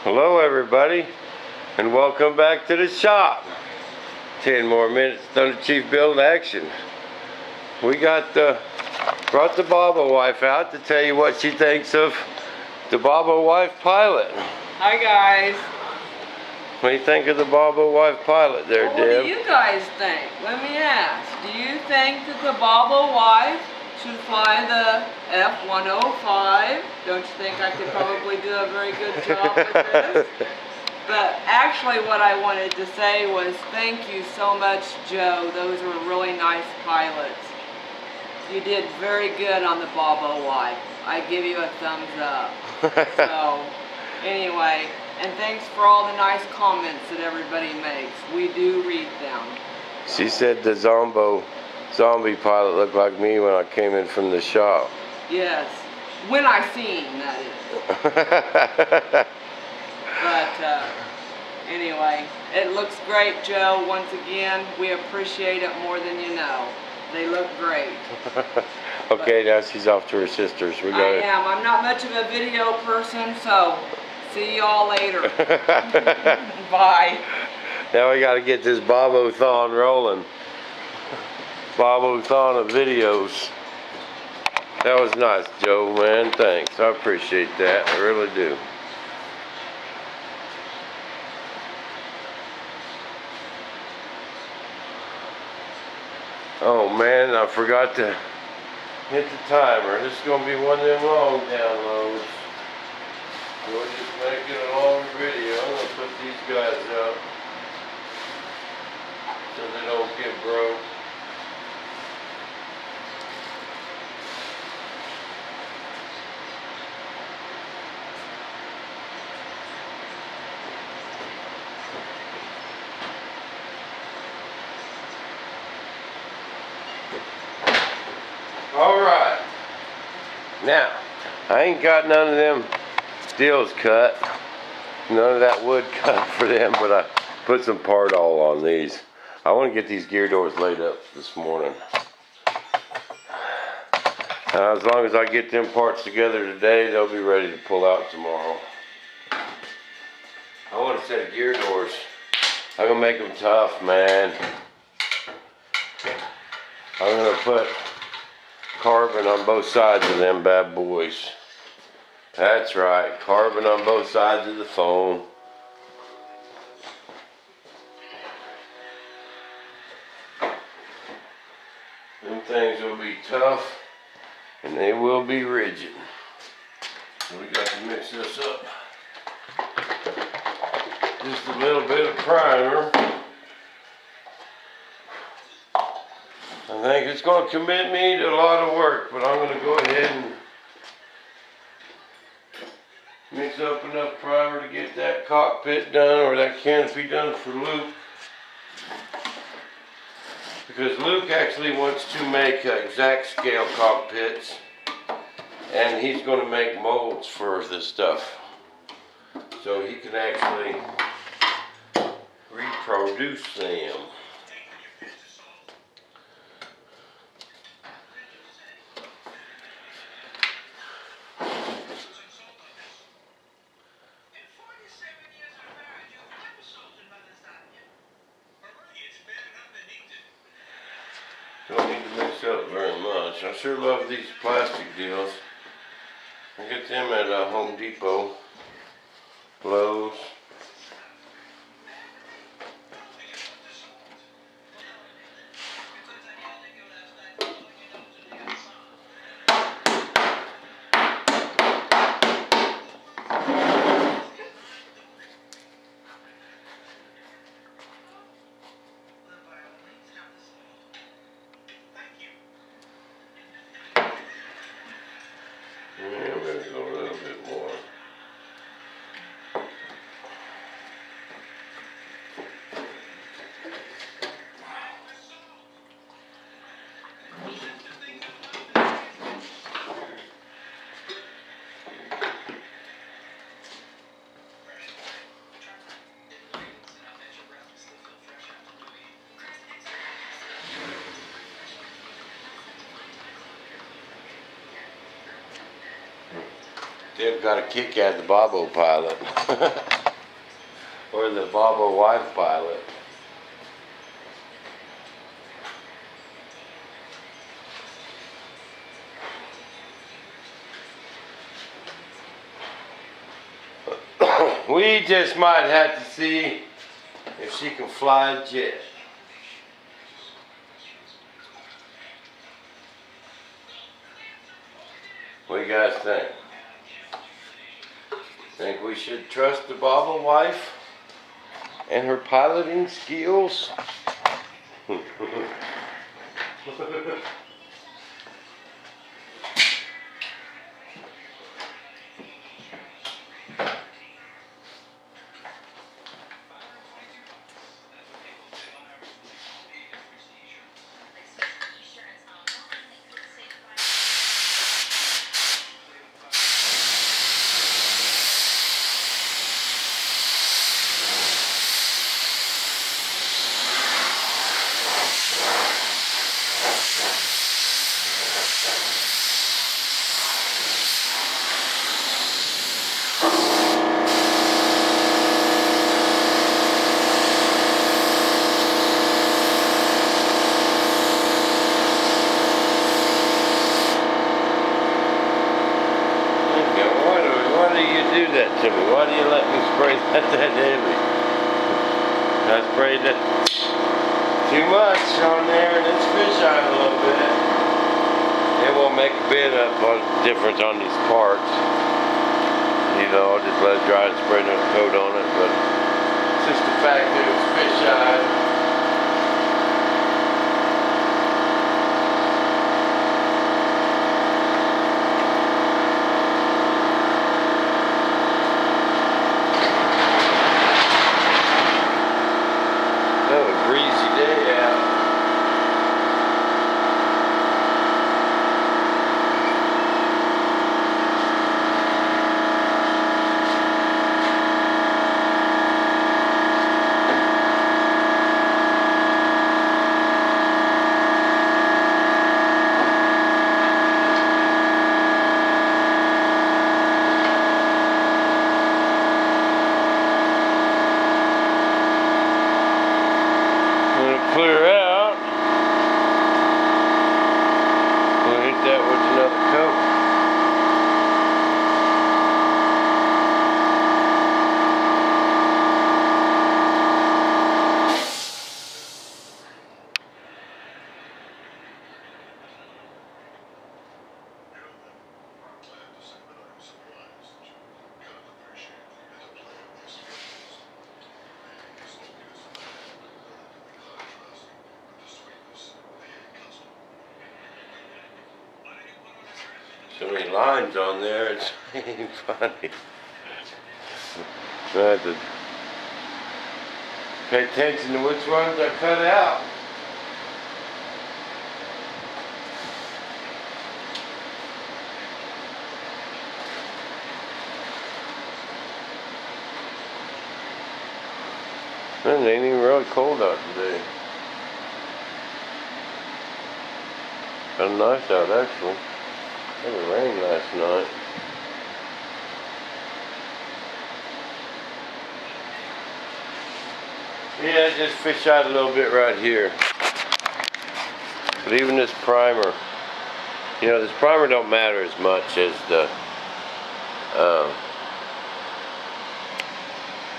Hello everybody, and welcome back to the shop. 10 more minutes, Thunderchief build action. We brought the Bobbo wife out to tell you what she thinks of the Bobbo wife pilot. Hi guys. What do you think of the Bobbo wife pilot there, Well, Deb? what do you guys think? Let me ask. Do you think that the Bobbo wife should fly the F-105? Don't you think I could probably do a very good job with this? But actually what I wanted to say was thank you so much, Joe. Those were really nice pilots. You did very good on the Bobbo wife. I give you a thumbs up. So, anyway, and thanks for all the nice comments that everybody makes. We do read them. She said the zombie pilot looked like me when I came in from the shop. Yes, when I seen, that is. But anyway, it looks great, Joe. Once again, we appreciate it more than you know. They look great. Okay, now she's off to her sister's. I am. I'm not much of a video person, so see y'all later. Bye. Now we got to get this Bobbo-thon rolling. Bobbo-thon of videos. That was nice, Joe, man. Thanks. I appreciate that. I really do. Oh man, I forgot to hit the timer. This is going to be one of them long downloads. We'll just make it a longer video. I'm going to put these guys up so they don't get broke. Alright, now, I ain't got none of them deals cut, none of that wood cut for them, but I put some part-all on these. I want to get these gear doors laid up this morning. As long as I get them parts together today, they'll be ready to pull out tomorrow. I want a set of gear doors. I'm going to make them tough, man. I'm going to put carbon on both sides of them bad boys. That's right, carbon on both sides of the phone. Them things will be tough and they will be rigid. So we got to mix this up. Just a little bit of primer. I think it's going to commit me to a lot of work, but I'm going to go ahead and mix up enough primer to get that cockpit done, or that canopy done for Luke. Because Luke actually wants to make exact scale cockpits, and he's going to make molds for this stuff. So he can actually reproduce them. Don't need to mix up very much. I sure love these plastic deals. I get them at Home Depot, Lowe's. Yeah, I'm going to go a little bit more. They've got a kick out of the Bobo pilot. Or the Bobo wife pilot. We just might have to see if she can fly a jet. What do you guys think? Think we should trust the Bobble wife and her piloting skills? That to me. Why do you let me spray that heavy? I sprayed it too much on there and it's fisheye a little bit. It won't make a bit of difference on these parts. You know, I'll just let it dry and spray another coat on it, but it's just the fact that it's fisheye. Clear out. We'll hit that with another coat. So many lines on there, it's funny. So I have to pay attention to which ones I cut out. Man, it ain't even really cold out today. Kind of nice out actually. It rained last night. Yeah, just fish out a little bit right here. But even this primer, you know, this primer don't matter as much as the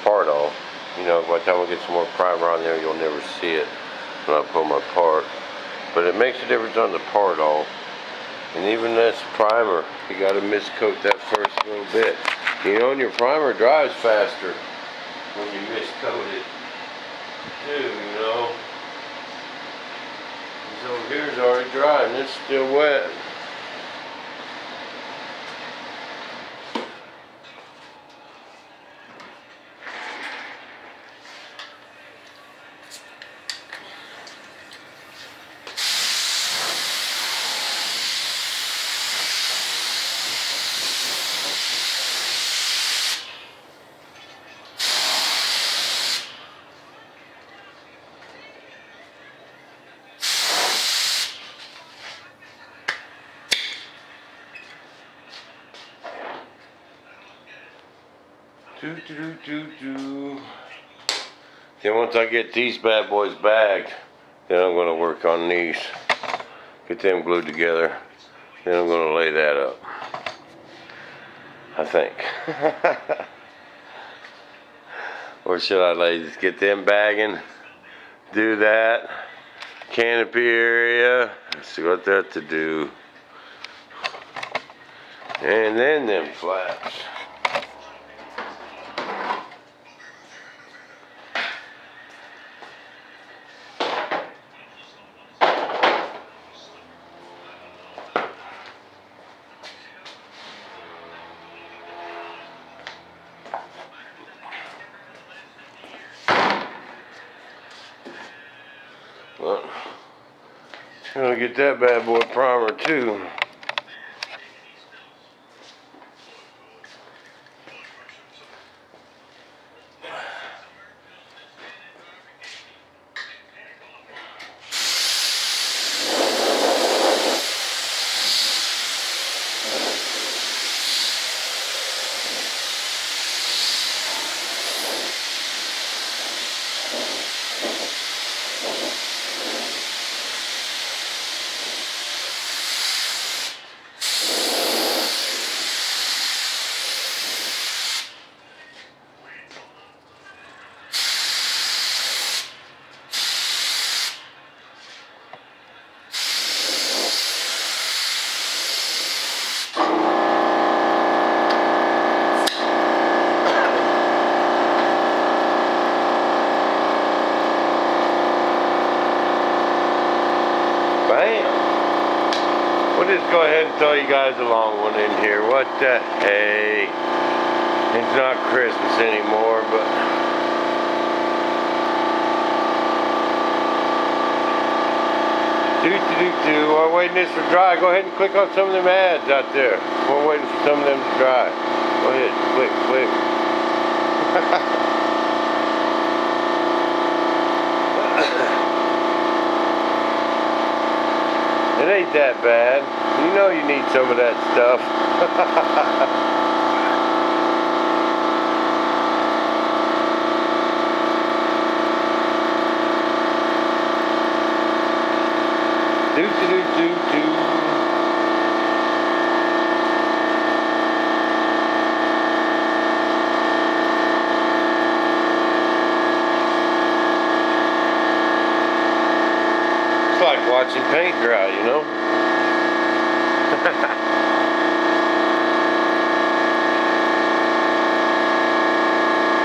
part all. You know, by the time we get some more primer on there, you'll never see it when I pull my part. But it makes a difference on the part all. And even this primer, you got to miscoat that first little bit. You know, and your primer dries faster when you miscoat it too, you know. This over here is already dry and it's still wet. Then once I get these bad boys bagged, then I'm going to work on these. Get them glued together. Then I'm going to lay that up. I think. Or should I just get them bagging? Do that. Canopy area. See what that to do. And then them flaps. Well, I'm gonna get that bad boy primer too. We'll just go ahead and throw you guys a long one in here. What the hey? It's not Christmas anymore, but while waiting this for dry, go ahead and click on some of them ads out there. We're waiting for some of them to dry. Go ahead, click. It ain't that bad. You know you need some of that stuff. It's like watching paint dry, you know?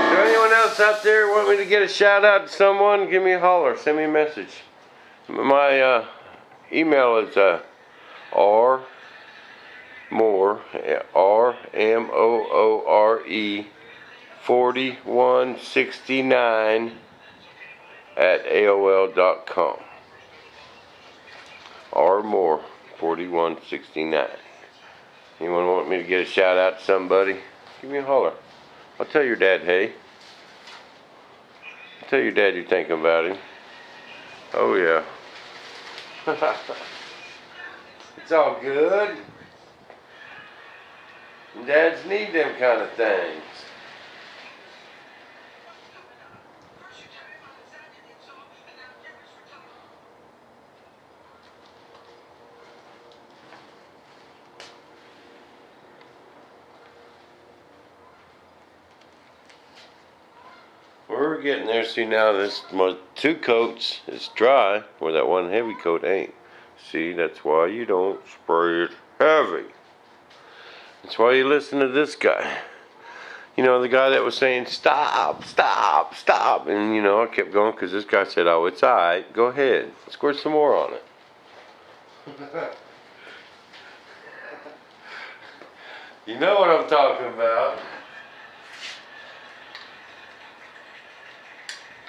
Is there anyone else out there want me to get a shout out to someone? Give me a holler, send me a message. My email is rmoore, RMOORE 4169 at AOL.com. rmoore 4169. Anyone want me to get a shout out to somebody? Give me a holler. I'll tell your dad, hey. I'll tell your dad you're thinking about him. Oh yeah. It's all good. Dads need them kind of things. We're getting there. See now, this my 2 coats is dry, where that one heavy coat ain't. See, that's why you don't spray it heavy. That's why you listen to this guy. You know, the guy that was saying stop, stop, stop, and you know I kept going because this guy said, "Oh, it's alright. Go ahead, squirt some more on it." You know what I'm talking about.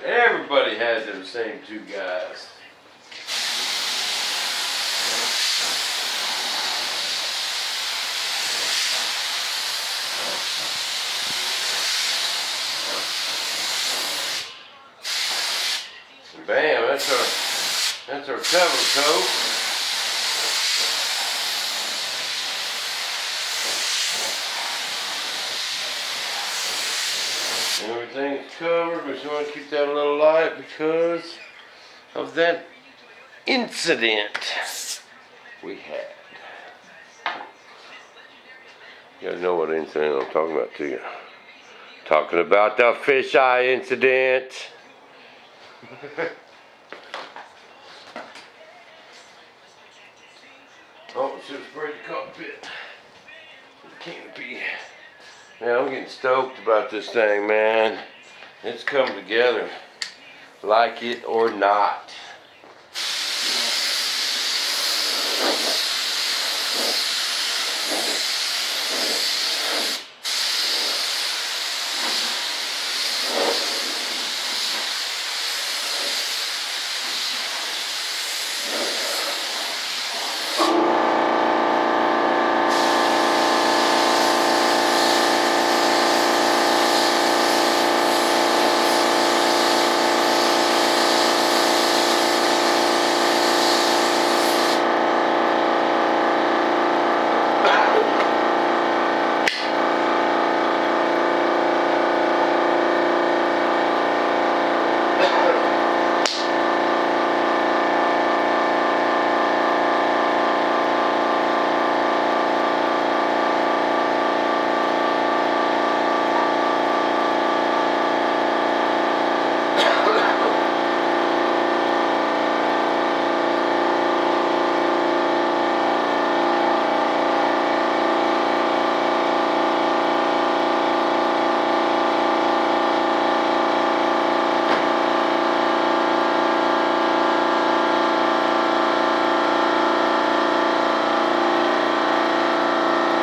Everybody has them same 2 guys. Bam, that's our cover coat. Everything's covered. We just want to keep that a little light because of that incident we had. You guys know what incident I'm talking about, do you? Talking about the fisheye incident. Oh, should have sprayed the cockpit. Canopy. Man, I'm getting stoked about this thing, man. It's come together. Like it or not.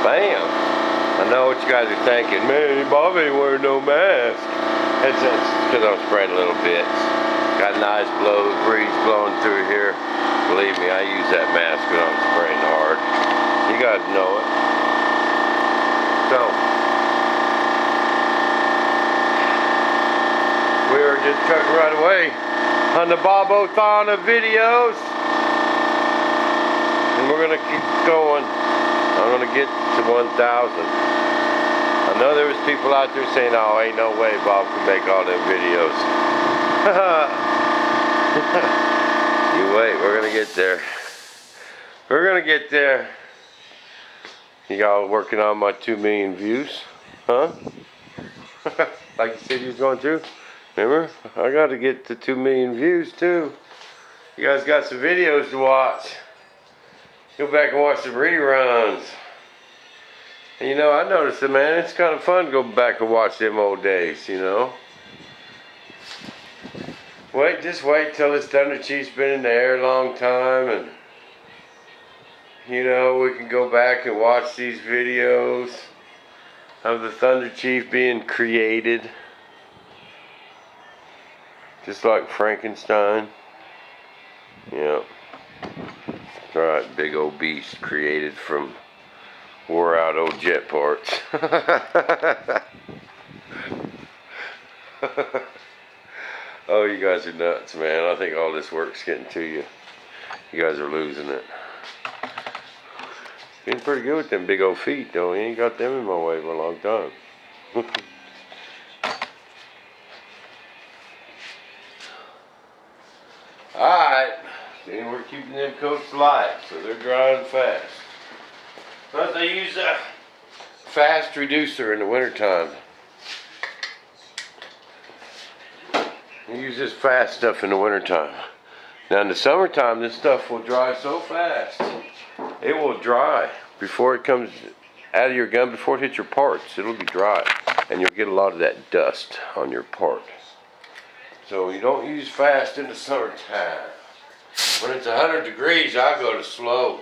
Bam! I know what you guys are thinking. Man, Bob ain't wearing no mask. It's because I'm spraying a little bit. Got a nice breeze blowing through here. Believe me, I use that mask when I'm spraying hard. You guys know it. So, we were just trucking right away on the Bob-o-thon of videos. And we're going to keep going. I'm going to get to 1,000. I know there was people out there saying, oh, ain't no way Bob can make all them videos. You wait, we're going to get there. We're going to get there. Y'all working on my 2 million views? Huh? Like you said you was going through? Remember? I got to get to 2 million views too. You guys got some videos to watch. Go back and watch some reruns. And you know, I noticed it, man. It's kind of fun to go back and watch them old days, you know. Just wait till this thunderchief's been in the air a long time, and you know, we can go back and watch these videos of the thunderchief being created. Just like Frankenstein. Yeah. Right, big old beast created from wore out old jet parts. Oh, you guys are nuts, man. I think all this work's getting to you. You guys are losing it. Been pretty good with them big old feet, though. You ain't got them in my way for a long time. Alright. Then we're keeping them coats light, so they're drying fast. But they use a fast reducer in the wintertime. You use this fast stuff in the wintertime. Now in the summertime, this stuff will dry so fast. It will dry before it comes out of your gun, before it hits your parts. It'll be dry. And you'll get a lot of that dust on your part. So you don't use fast in the summertime. When it's 100 degrees, I go to slow.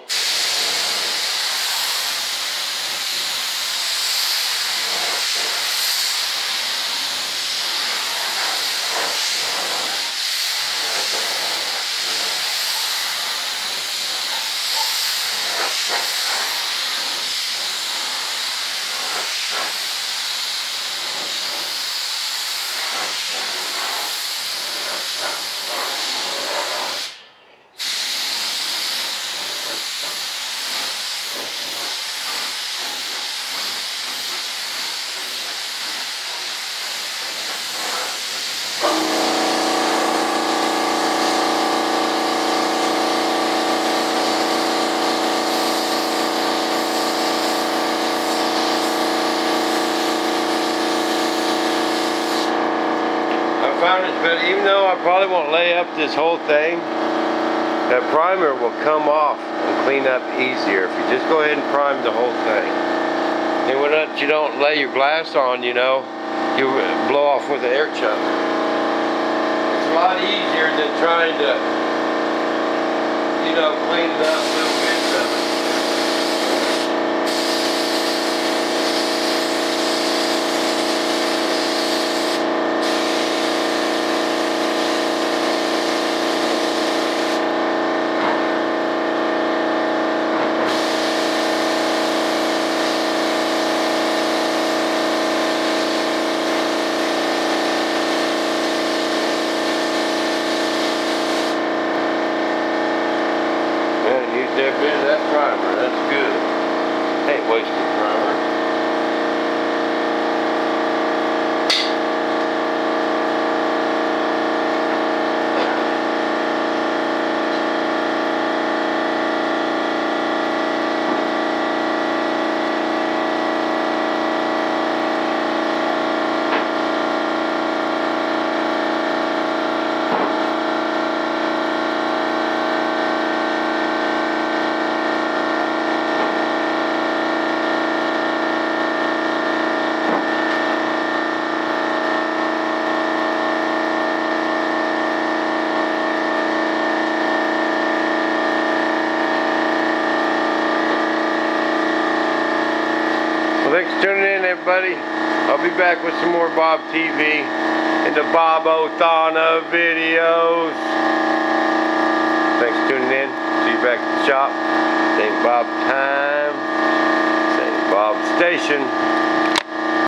found this, but even though I probably won't lay up this whole thing, that primer will come off and clean up easier if you just go ahead and prime the whole thing. And when you don't lay your glass on, you know, you blow off with the air chuck. It's a lot easier than trying to, you know, clean it up little bits of it. That bit of that primer, that's good. Ain't wasting primer. Thanks for tuning in, everybody. I'll be back with some more Bob TV and the Bob O'Thana videos. Thanks for tuning in. See you back at the shop. Same Bob time, same Bob station.